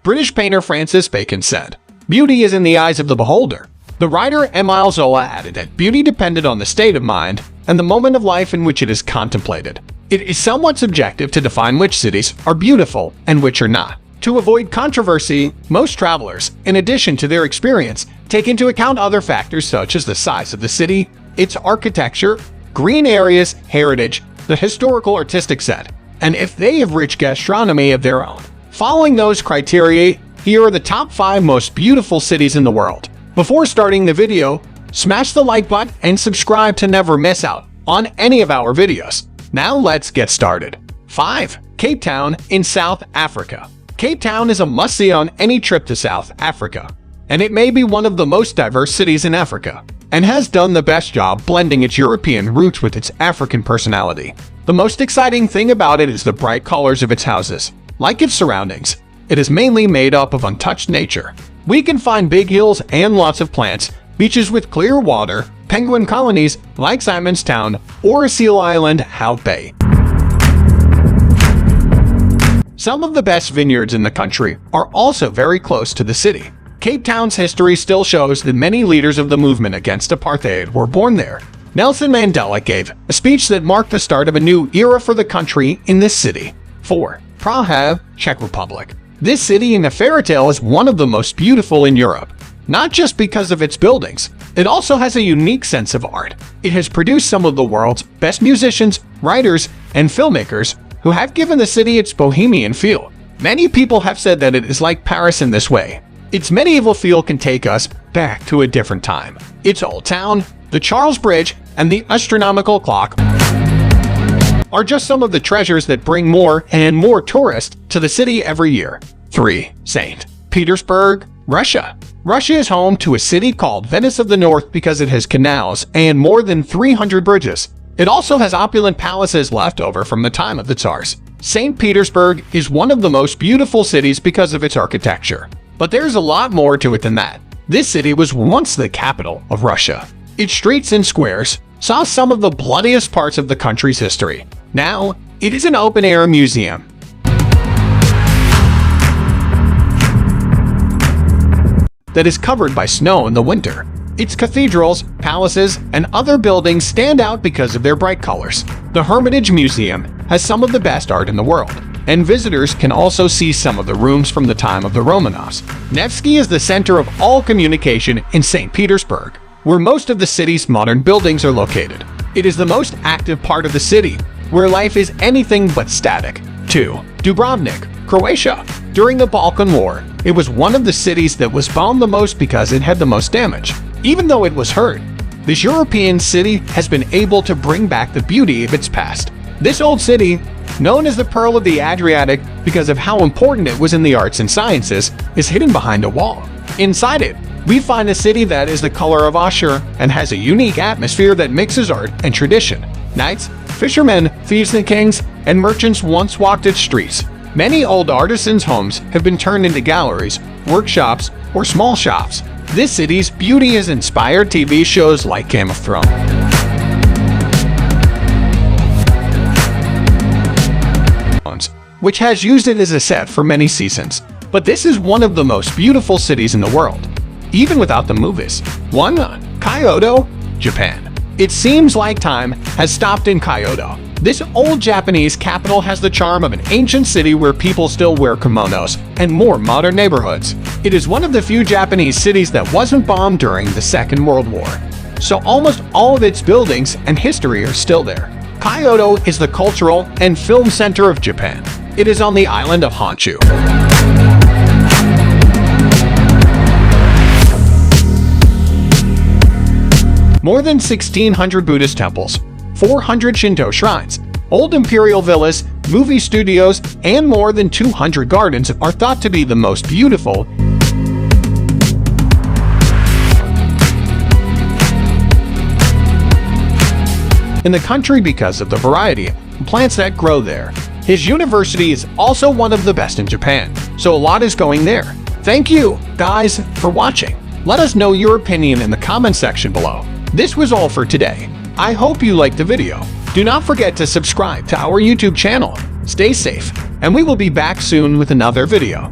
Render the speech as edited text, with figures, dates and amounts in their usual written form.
British painter Francis Bacon said, "Beauty is in the eyes of the beholder." The writer Émile Zola added that beauty depended on the state of mind and the moment of life in which it is contemplated. It is somewhat subjective to define which cities are beautiful and which are not. To avoid controversy, most travelers, in addition to their experience, take into account other factors such as the size of the city, its architecture, green areas, heritage, the historical artistic set, and if they have rich gastronomy of their own. Following those criteria, here are the top 5 most beautiful cities in the world. Before starting the video, smash the like button and subscribe to never miss out on any of our videos. Now let's get started. 5. Cape Town in South Africa. Cape Town is a must-see on any trip to South Africa, and it may be one of the most diverse cities in Africa, and has done the best job blending its European roots with its African personality. The most exciting thing about it is the bright colors of its houses. Like its surroundings, it is mainly made up of untouched nature. We can find big hills and lots of plants, beaches with clear water, penguin colonies like Simon's Town or Seal Island, Hout Bay. Some of the best vineyards in the country are also very close to the city. Cape Town's history still shows that many leaders of the movement against apartheid were born there. Nelson Mandela gave a speech that marked the start of a new era for the country in this city. 4. Praha, Czech Republic. This city in a fairy tale is one of the most beautiful in Europe. Not just because of its buildings, it also has a unique sense of art. It has produced some of the world's best musicians, writers, and filmmakers who have given the city its bohemian feel. Many people have said that it is like Paris in this way. Its medieval feel can take us back to a different time. Its old town, the Charles Bridge, and the astronomical clock are just some of the treasures that bring more and more tourists to the city every year. 3. St. Petersburg, Russia. Russia is home to a city called Venice of the North because it has canals and more than 300 bridges. It also has opulent palaces left over from the time of the Tsars. St. Petersburg is one of the most beautiful cities because of its architecture. But there's a lot more to it than that. This city was once the capital of Russia. Its streets and squares saw some of the bloodiest parts of the country's history. Now, it is an open-air museum that is covered by snow in the winter. Its cathedrals, palaces, and other buildings stand out because of their bright colors. The Hermitage Museum has some of the best art in the world, and visitors can also see some of the rooms from the time of the Romanovs. Nevsky is the center of all communication in St. Petersburg, where most of the city's modern buildings are located. It is the most active part of the city, where life is anything but static. 2. Dubrovnik, Croatia. During the Balkan War, it was one of the cities that was bombed the most because it had the most damage. Even though it was hurt, this European city has been able to bring back the beauty of its past. This old city, known as the Pearl of the Adriatic because of how important it was in the arts and sciences, is hidden behind a wall. Inside it, we find a city that is the color of ochre and has a unique atmosphere that mixes art and tradition. Knights, fishermen, thieves and kings, and merchants once walked its streets. Many old artisans' homes have been turned into galleries, workshops, or small shops. This city's beauty has inspired TV shows like Game of Thrones, which has used it as a set for many seasons. But this is one of the most beautiful cities in the world, even without the movies. 1. Kyoto, Japan. It seems like time has stopped in Kyoto. This old Japanese capital has the charm of an ancient city where people still wear kimonos and more modern neighborhoods. It is one of the few Japanese cities that wasn't bombed during the Second World War, so almost all of its buildings and history are still there. Kyoto is the cultural and film center of Japan. It is on the island of Honshu. More than 1,600 Buddhist temples, 400 Shinto shrines, old imperial villas, movie studios, and more than 200 gardens are thought to be the most beautiful in the country because of the variety of plants that grow there. His university is also one of the best in Japan, so a lot is going there. Thank you, guys, for watching. Let us know your opinion in the comment section below. This was all for today. I hope you liked the video. Do not forget to subscribe to our YouTube channel. Stay safe, and we will be back soon with another video.